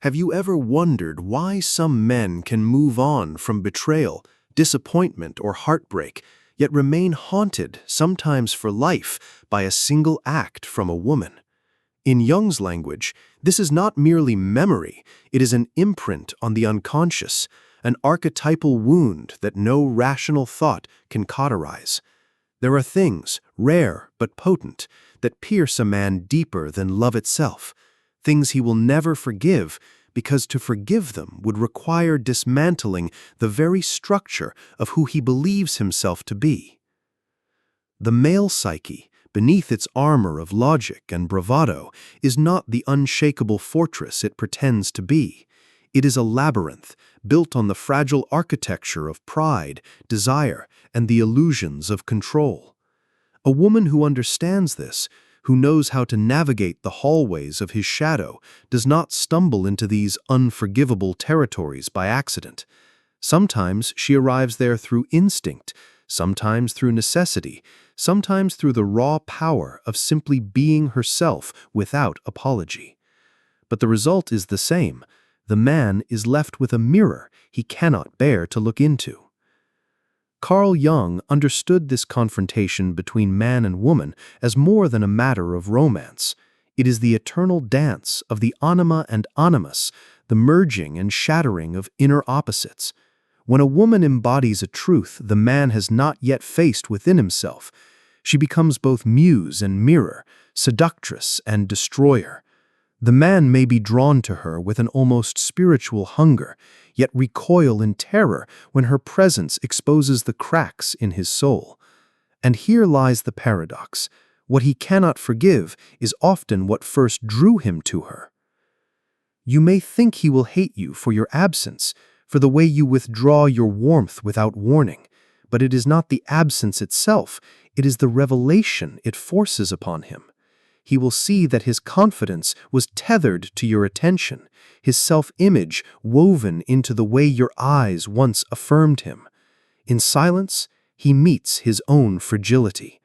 Have you ever wondered why some men can move on from betrayal, disappointment, or heartbreak, yet remain haunted, sometimes for life, by a single act from a woman? In Jung's language, this is not merely memory, it is an imprint on the unconscious, an archetypal wound that no rational thought can cauterize. There are things, rare but potent, that pierce a man deeper than love itself, things he will never forgive, because to forgive them would require dismantling the very structure of who he believes himself to be. The male psyche, beneath its armor of logic and bravado, is not the unshakable fortress it pretends to be. It is a labyrinth built on the fragile architecture of pride, desire, and the illusions of control. A woman who understands this, who knows how to navigate the hallways of his shadow, does not stumble into these unforgivable territories by accident. Sometimes she arrives there through instinct, sometimes through necessity, sometimes through the raw power of simply being herself without apology. But the result is the same. The man is left with a mirror he cannot bear to look into. Carl Jung understood this confrontation between man and woman as more than a matter of romance. It is the eternal dance of the anima and animus, the merging and shattering of inner opposites. When a woman embodies a truth the man has not yet faced within himself, she becomes both muse and mirror, seductress and destroyer. The man may be drawn to her with an almost spiritual hunger, yet recoil in terror when her presence exposes the cracks in his soul. And here lies the paradox. What he cannot forgive is often what first drew him to her. You may think he will hate you for your absence, for the way you withdraw your warmth without warning, but it is not the absence itself, it is the revelation it forces upon him. He will see that his confidence was tethered to your attention, his self-image woven into the way your eyes once affirmed him. In silence, he meets his own fragility.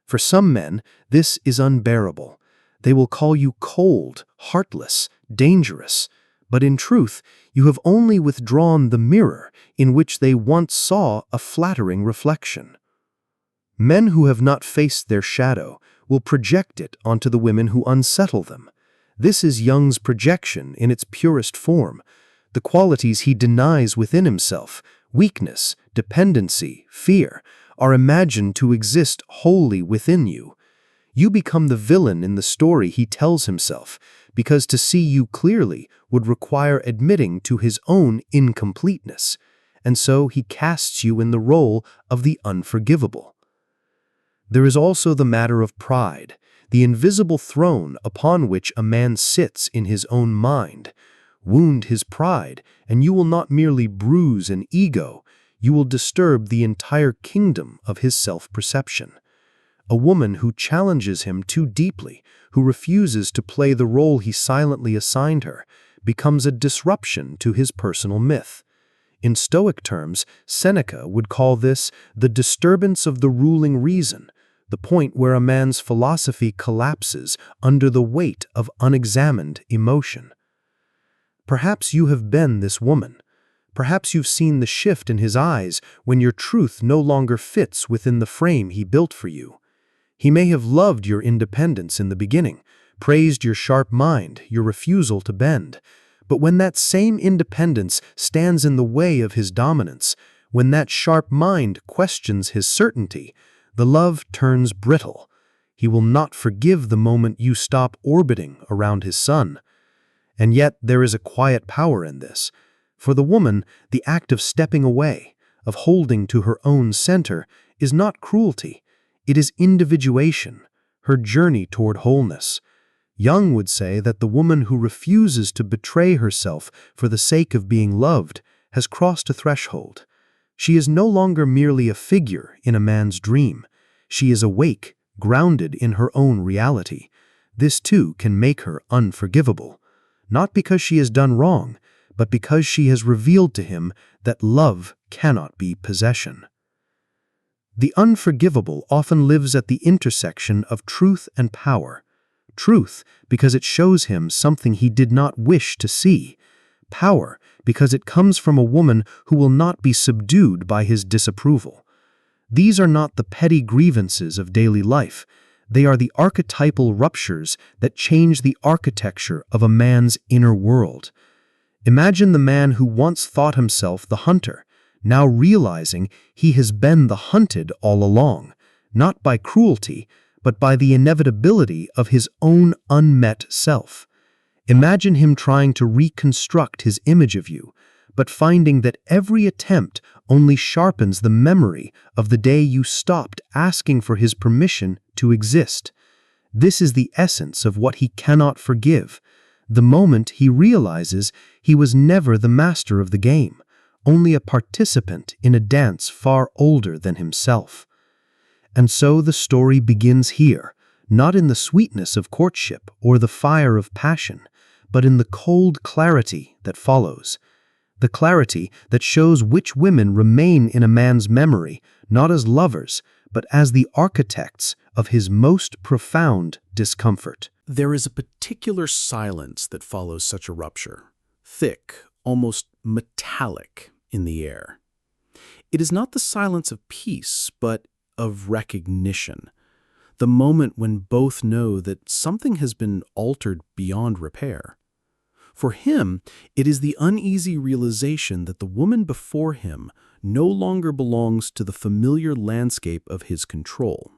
For some men, this is unbearable. They will call you cold, heartless, dangerous, but in truth, you have only withdrawn the mirror in which they once saw a flattering reflection. Men who have not faced their shadow will project it onto the women who unsettle them. This is Jung's projection in its purest form. The qualities he denies within himself, weakness, dependency, fear, are imagined to exist wholly within you. You become the villain in the story he tells himself, because to see you clearly would require admitting to his own incompleteness, and so he casts you in the role of the unforgivable. There is also the matter of pride, the invisible throne upon which a man sits in his own mind. Wound his pride, and you will not merely bruise an ego, you will disturb the entire kingdom of his self-perception. A woman who challenges him too deeply, who refuses to play the role he silently assigned her, becomes a disruption to his personal myth. In Stoic terms, Seneca would call this the disturbance of the ruling reason, the point where a man's philosophy collapses under the weight of unexamined emotion. Perhaps you have been this woman. Perhaps you've seen the shift in his eyes when your truth no longer fits within the frame he built for you. He may have loved your independence in the beginning, praised your sharp mind, your refusal to bend. But when that same independence stands in the way of his dominance, when that sharp mind questions his certainty, the love turns brittle. He will not forgive the moment you stop orbiting around his sun. And yet there is a quiet power in this. For the woman, the act of stepping away, of holding to her own center, is not cruelty. It is individuation, her journey toward wholeness. Jung would say that the woman who refuses to betray herself for the sake of being loved has crossed a threshold. She is no longer merely a figure in a man's dream. She is awake, grounded in her own reality. This too can make her unforgivable, not because she has done wrong, but because she has revealed to him that love cannot be possession. The unforgivable often lives at the intersection of truth and power. Truth, because it shows him something he did not wish to see. Power, because it comes from a woman who will not be subdued by his disapproval. These are not the petty grievances of daily life. They are the archetypal ruptures that change the architecture of a man's inner world. Imagine the man who once thought himself the hunter, now realizing he has been the hunted all along, not by cruelty, but by the inevitability of his own unmet self. Imagine him trying to reconstruct his image of you, but finding that every attempt only sharpens the memory of the day you stopped asking for his permission to exist. This is the essence of what he cannot forgive, the moment he realizes he was never the master of the game, only a participant in a dance far older than himself. And so the story begins here, not in the sweetness of courtship or the fire of passion, but in the cold clarity that follows. The clarity that shows which women remain in a man's memory, not as lovers, but as the architects of his most profound discomfort. There is a particular silence that follows such a rupture, thick, almost metallic in the air. It is not the silence of peace, but of recognition, the moment when both know that something has been altered beyond repair. For him, it is the uneasy realization that the woman before him no longer belongs to the familiar landscape of his control.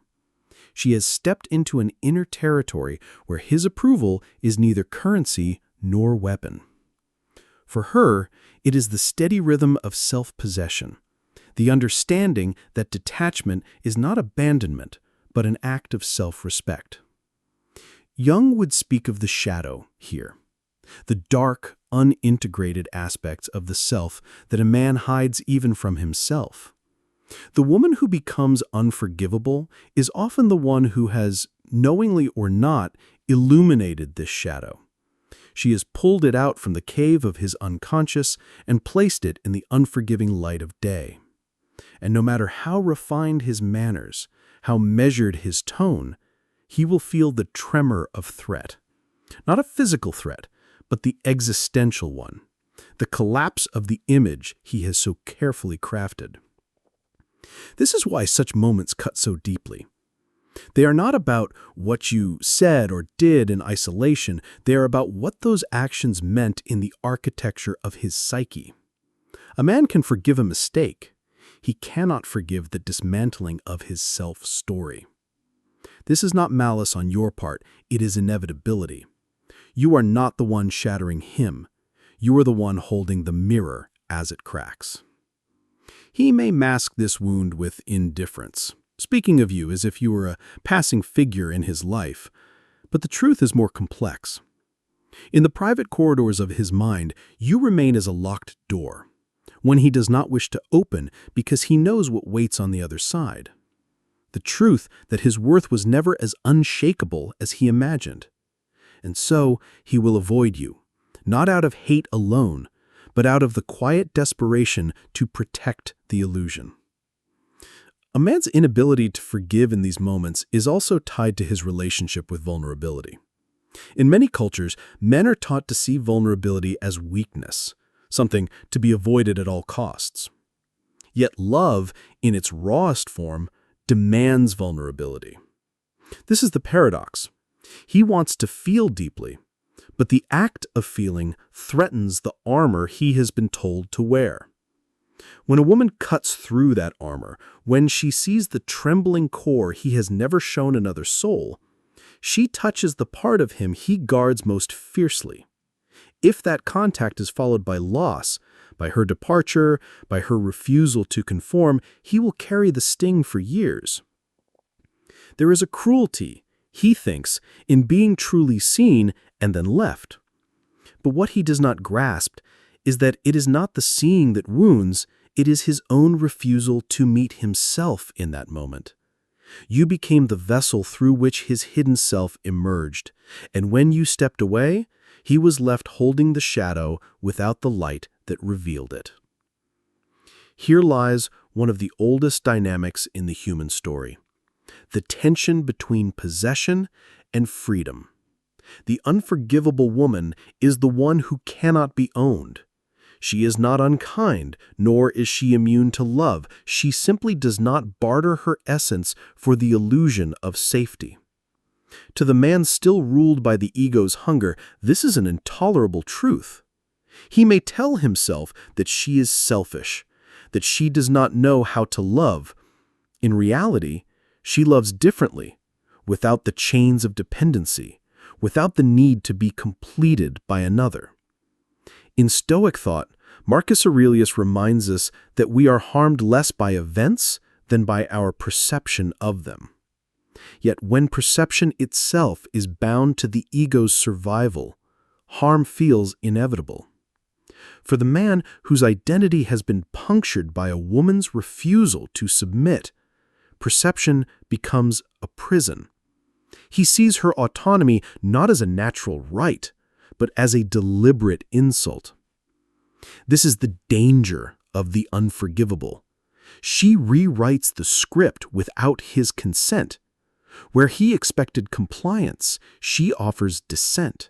She has stepped into an inner territory where his approval is neither currency nor weapon. For her, it is the steady rhythm of self-possession, the understanding that detachment is not abandonment, but an act of self-respect. Jung would speak of the shadow here, the dark, unintegrated aspects of the self that a man hides even from himself. The woman who becomes unforgivable is often the one who has, knowingly or not, illuminated this shadow. She has pulled it out from the cave of his unconscious and placed it in the unforgiving light of day. And no matter how refined his manners, how measured his tone, he will feel the tremor of threat. Not a physical threat, but the existential one, the collapse of the image he has so carefully crafted. This is why such moments cut so deeply. They are not about what you said or did in isolation. They are about what those actions meant in the architecture of his psyche. A man can forgive a mistake. He cannot forgive the dismantling of his self-story. This is not malice on your part. It is inevitability. You are not the one shattering him. You are the one holding the mirror as it cracks. He may mask this wound with indifference, speaking of you as if you were a passing figure in his life, but the truth is more complex. In the private corridors of his mind, you remain as a locked door, one he does not wish to open because he knows what waits on the other side. The truth that his worth was never as unshakable as he imagined. And so he will avoid you, not out of hate alone, but out of the quiet desperation to protect the illusion. A man's inability to forgive in these moments is also tied to his relationship with vulnerability. In many cultures, men are taught to see vulnerability as weakness, something to be avoided at all costs. Yet love, in its rawest form, demands vulnerability. This is the paradox. He wants to feel deeply, but the act of feeling threatens the armor he has been told to wear. When a woman cuts through that armor, when she sees the trembling core he has never shown another soul, she touches the part of him he guards most fiercely. If that contact is followed by loss, by her departure, by her refusal to conform, he will carry the sting for years. There is a cruelty, he thinks, in being truly seen and then left. But what he does not grasp is that it is not the seeing that wounds, it is his own refusal to meet himself in that moment. You became the vessel through which his hidden self emerged, and when you stepped away, he was left holding the shadow without the light that revealed it. Here lies one of the oldest dynamics in the human story, the tension between possession and freedom. The unforgivable woman is the one who cannot be owned. She is not unkind, nor is she immune to love. She simply does not barter her essence for the illusion of safety. To the man still ruled by the ego's hunger, this is an intolerable truth. He may tell himself that she is selfish, that she does not know how to love. In reality, she loves differently, without the chains of dependency, without the need to be completed by another. In Stoic thought, Marcus Aurelius reminds us that we are harmed less by events than by our perception of them. Yet when perception itself is bound to the ego's survival, harm feels inevitable. For the man whose identity has been punctured by a woman's refusal to submit, perception becomes a prison. He sees her autonomy not as a natural right, but as a deliberate insult. This is the danger of the unforgivable. She rewrites the script without his consent. Where he expected compliance, she offers dissent.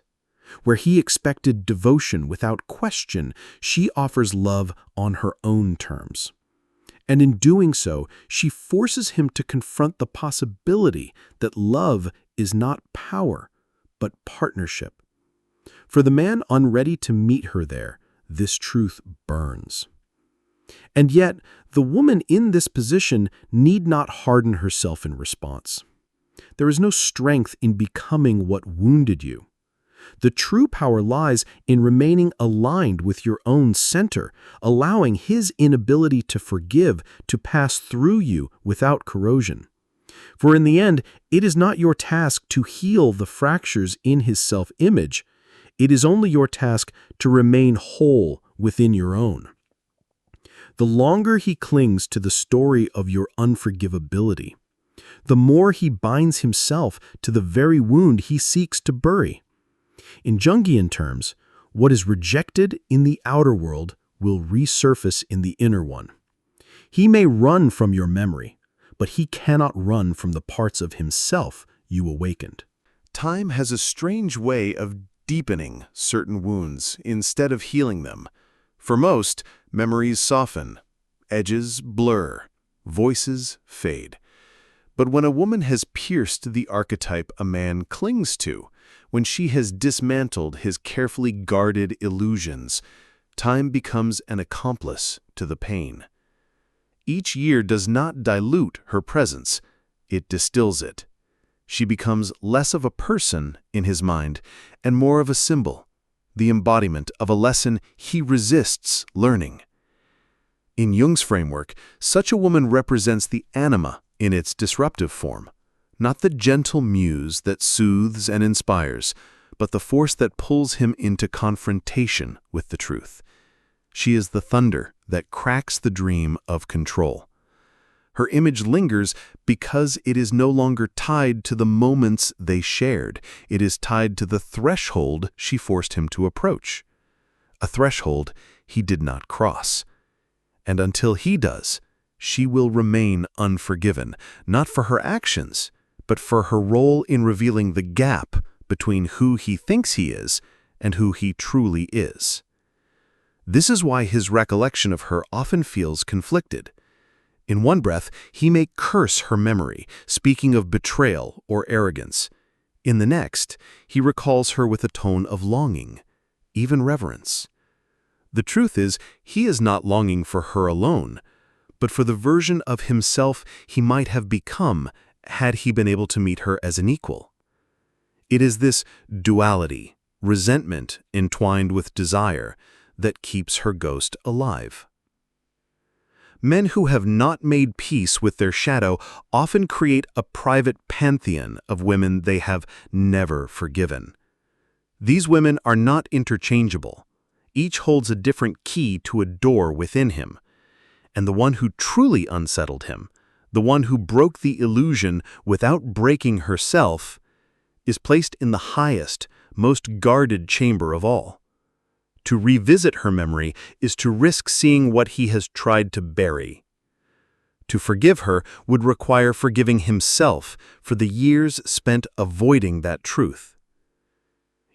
Where he expected devotion without question, she offers love on her own terms. And in doing so, she forces him to confront the possibility that love is not power, but partnership. For the man unready to meet her there, this truth burns. And yet, the woman in this position need not harden herself in response. There is no strength in becoming what wounded you. The true power lies in remaining aligned with your own center, allowing his inability to forgive to pass through you without corrosion. For in the end, it is not your task to heal the fractures in his self-image. It is only your task to remain whole within your own. The longer he clings to the story of your unforgivability, the more he binds himself to the very wound he seeks to bury. In Jungian terms, what is rejected in the outer world will resurface in the inner one. He may run from your memory, but he cannot run from the parts of himself you awakened. Time has a strange way of deepening certain wounds instead of healing them. For most, memories soften, edges blur, voices fade. But when a woman has pierced the archetype a man clings to, when she has dismantled his carefully guarded illusions, time becomes an accomplice to the pain. Each year does not dilute her presence, it distills it. She becomes less of a person in his mind and more of a symbol, the embodiment of a lesson he resists learning. In Jung's framework, such a woman represents the anima in its disruptive form, not the gentle muse that soothes and inspires, but the force that pulls him into confrontation with the truth. She is the thunder that cracks the dream of control. Her image lingers because it is no longer tied to the moments they shared. It is tied to the threshold she forced him to approach, a threshold he did not cross. And until he does, she will remain unforgiven, not for her actions, but for her role in revealing the gap between who he thinks he is and who he truly is. This is why his recollection of her often feels conflicted. In one breath, he may curse her memory, speaking of betrayal or arrogance. In the next, he recalls her with a tone of longing, even reverence. The truth is, he is not longing for her alone, but for the version of himself he might have become had he been able to meet her as an equal. It is this duality, resentment entwined with desire, that keeps her ghost alive. Men who have not made peace with their shadow often create a private pantheon of women they have never forgiven. These women are not interchangeable. Each holds a different key to a door within him. And the one who truly unsettled him, the one who broke the illusion without breaking herself, is placed in the highest, most guarded chamber of all. To revisit her memory is to risk seeing what he has tried to bury. To forgive her would require forgiving himself for the years spent avoiding that truth.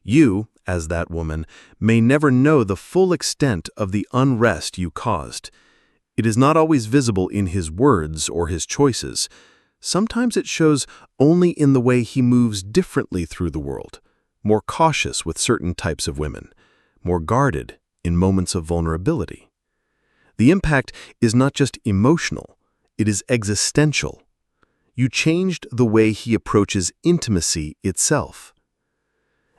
You, as that woman, may never know the full extent of the unrest you caused. It is not always visible in his words or his choices. Sometimes it shows only in the way he moves differently through the world, more cautious with certain types of women, more guarded in moments of vulnerability. The impact is not just emotional, it is existential. You changed the way he approaches intimacy itself.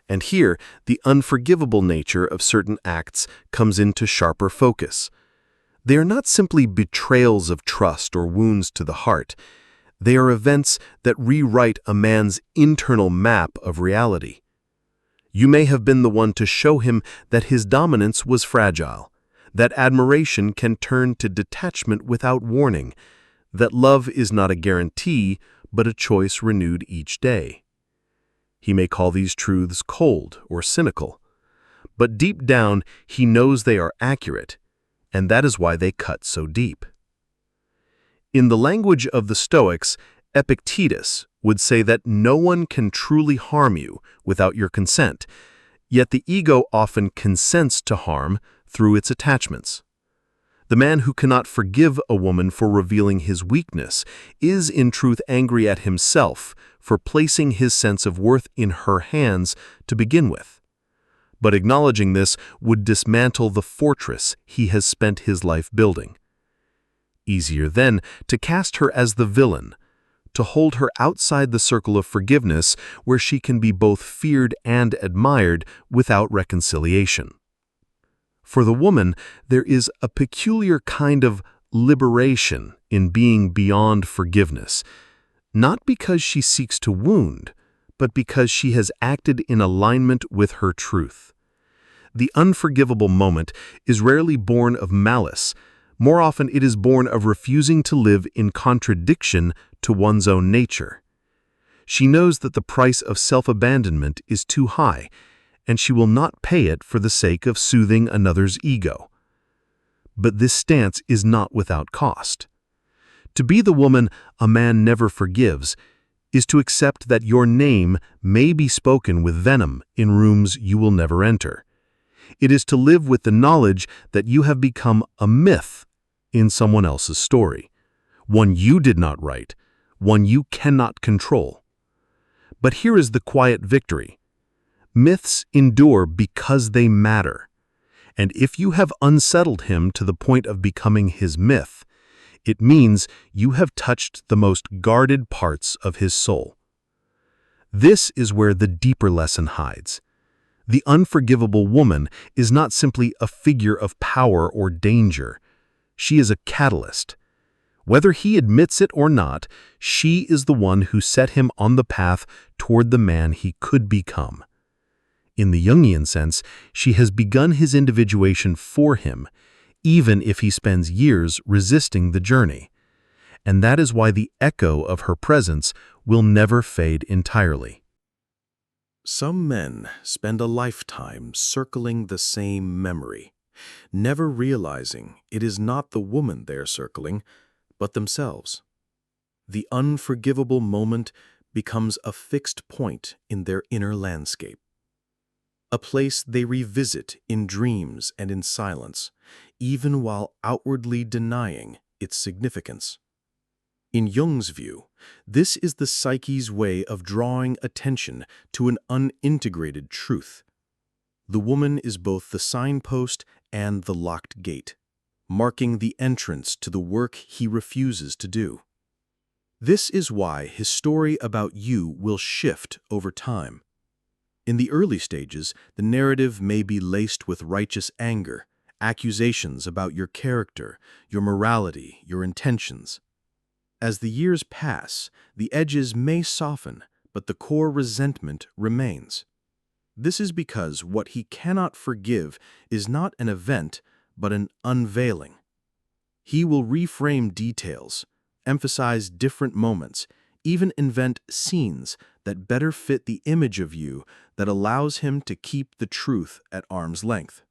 And here, the unforgivable nature of certain acts comes into sharper focus. They are not simply betrayals of trust or wounds to the heart. They are events that rewrite a man's internal map of reality. You may have been the one to show him that his dominance was fragile, that admiration can turn to detachment without warning, that love is not a guarantee, but a choice renewed each day. He may call these truths cold or cynical, but deep down he knows they are accurate, and that is why they cut so deep. In the language of the Stoics, Epictetus would say that no one can truly harm you without your consent, yet the ego often consents to harm through its attachments. The man who cannot forgive a woman for revealing his weakness is in truth angry at himself for placing his sense of worth in her hands to begin with. But acknowledging this would dismantle the fortress he has spent his life building. Easier then to cast her as the villain, to hold her outside the circle of forgiveness where she can be both feared and admired without reconciliation. For the woman, there is a peculiar kind of liberation in being beyond forgiveness, not because she seeks to wound, but because she has acted in alignment with her truth. The unforgivable moment is rarely born of malice. More often it is born of refusing to live in contradiction to one's own nature. She knows that the price of self-abandonment is too high, and she will not pay it for the sake of soothing another's ego. But this stance is not without cost. To be the woman a man never forgives is to accept that your name may be spoken with venom in rooms you will never enter. It is to live with the knowledge that you have become a myth in someone else's story, one you did not write, one you cannot control. But here is the quiet victory. Myths endure because they matter. And if you have unsettled him to the point of becoming his myth, it means you have touched the most guarded parts of his soul. This is where the deeper lesson hides. The unforgivable woman is not simply a figure of power or danger. She is a catalyst. Whether he admits it or not, she is the one who set him on the path toward the man he could become. In the Jungian sense, she has begun his individuation for him, even if he spends years resisting the journey. And that is why the echo of her presence will never fade entirely. Some men spend a lifetime circling the same memory, never realizing it is not the woman they're circling, but themselves. The unforgivable moment becomes a fixed point in their inner landscape, a place they revisit in dreams and in silence, even while outwardly denying its significance. In Jung's view, this is the psyche's way of drawing attention to an unintegrated truth. The woman is both the signpost and the locked gate, marking the entrance to the work he refuses to do. This is why his story about you will shift over time. In the early stages, the narrative may be laced with righteous anger, accusations about your character, your morality, your intentions. As the years pass, the edges may soften, but the core resentment remains. This is because what he cannot forgive is not an event, but an unveiling. He will reframe details, emphasize different moments, even invent scenes that better fit the image of you that allows him to keep the truth at arm's length.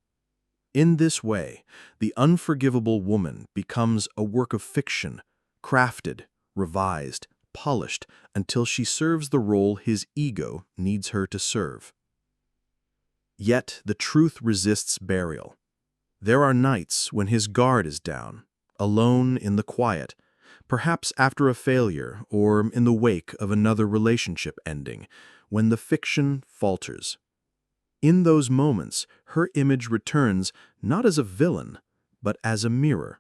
In this way, the unforgivable woman becomes a work of fiction, crafted, revised, polished, until she serves the role his ego needs her to serve. Yet the truth resists burial. There are nights when his guard is down, alone in the quiet, perhaps after a failure or in the wake of another relationship ending, when the fiction falters. In those moments, her image returns not as a villain, but as a mirror.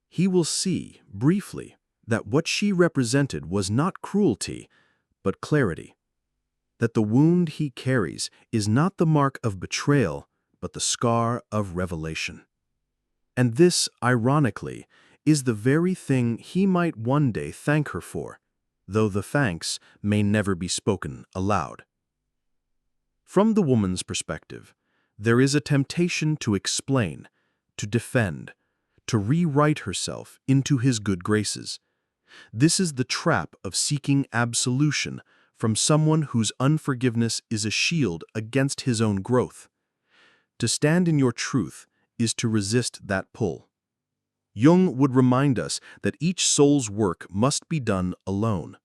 He will see, briefly, that what she represented was not cruelty, but clarity. That the wound he carries is not the mark of betrayal, but the scar of revelation. And this, ironically, is the very thing he might one day thank her for, though the thanks may never be spoken aloud. From the woman's perspective, there is a temptation to explain, to defend, to rewrite herself into his good graces. This is the trap of seeking absolution from someone whose unforgiveness is a shield against his own growth. To stand in your truth is to resist that pull. Jung would remind us that each soul's work must be done alone.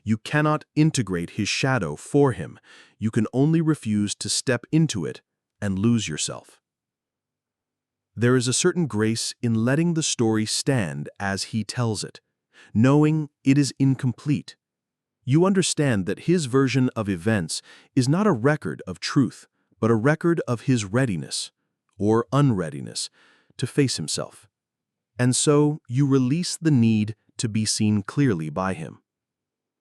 You cannot integrate his shadow for him. You can only refuse to step into it and lose yourself. There is a certain grace in letting the story stand as he tells it, knowing it is incomplete. You understand that his version of events is not a record of truth, but a record of his readiness, or unreadiness, to face himself. And so you release the need to be seen clearly by him.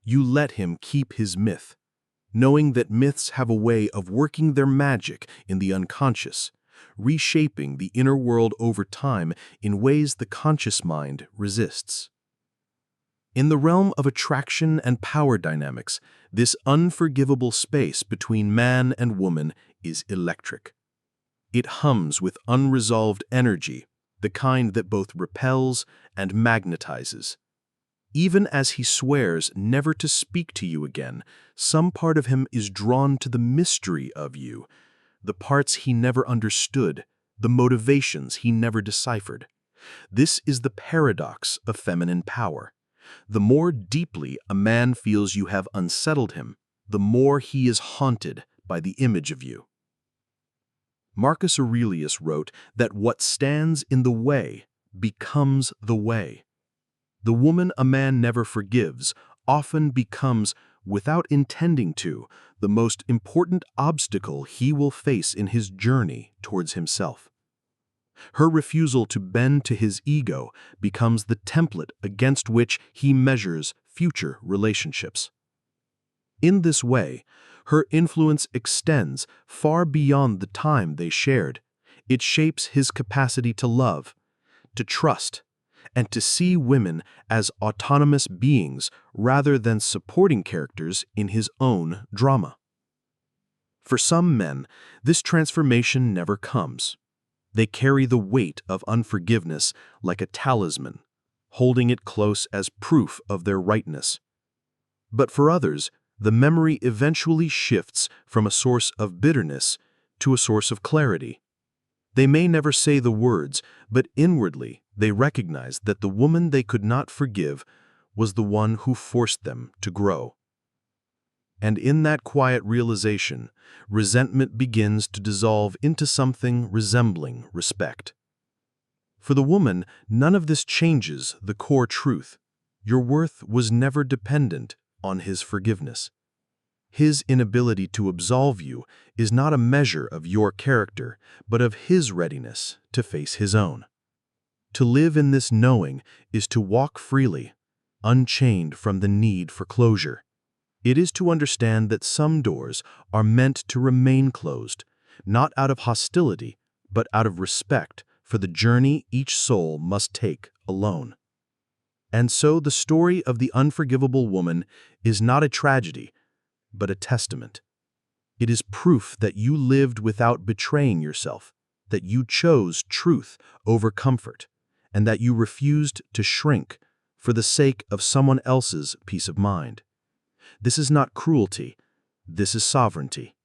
You let him keep his myth, knowing that myths have a way of working their magic in the unconscious, reshaping the inner world over time in ways the conscious mind resists. In the realm of attraction and power dynamics, this unforgivable space between man and woman is electric. It hums with unresolved energy, the kind that both repels and magnetizes. Even as he swears never to speak to you again, some part of him is drawn to the mystery of you, the parts he never understood, the motivations he never deciphered. This is the paradox of feminine power. The more deeply a man feels you have unsettled him, the more he is haunted by the image of you. Marcus Aurelius wrote that what stands in the way becomes the way. The woman a man never forgives often becomes, without intending to, the most important obstacle he will face in his journey towards himself. Her refusal to bend to his ego becomes the template against which he measures future relationships. In this way, her influence extends far beyond the time they shared. It shapes his capacity to love, to trust, and to see women as autonomous beings rather than supporting characters in his own drama. For some men, this transformation never comes. They carry the weight of unforgiveness like a talisman, holding it close as proof of their rightness. But for others, the memory eventually shifts from a source of bitterness to a source of clarity. They may never say the words, but inwardly they recognize that the woman they could not forgive was the one who forced them to grow. And in that quiet realization, resentment begins to dissolve into something resembling respect. For the woman, none of this changes the core truth. Your worth was never dependent on his forgiveness. His inability to absolve you is not a measure of your character, but of his readiness to face his own. To live in this knowing is to walk freely, unchained from the need for closure. It is to understand that some doors are meant to remain closed, not out of hostility, but out of respect for the journey each soul must take alone. And so the story of the unforgivable woman is not a tragedy, but a testament. It is proof that you lived without betraying yourself, that you chose truth over comfort, and that you refused to shrink for the sake of someone else's peace of mind. This is not cruelty, this is sovereignty.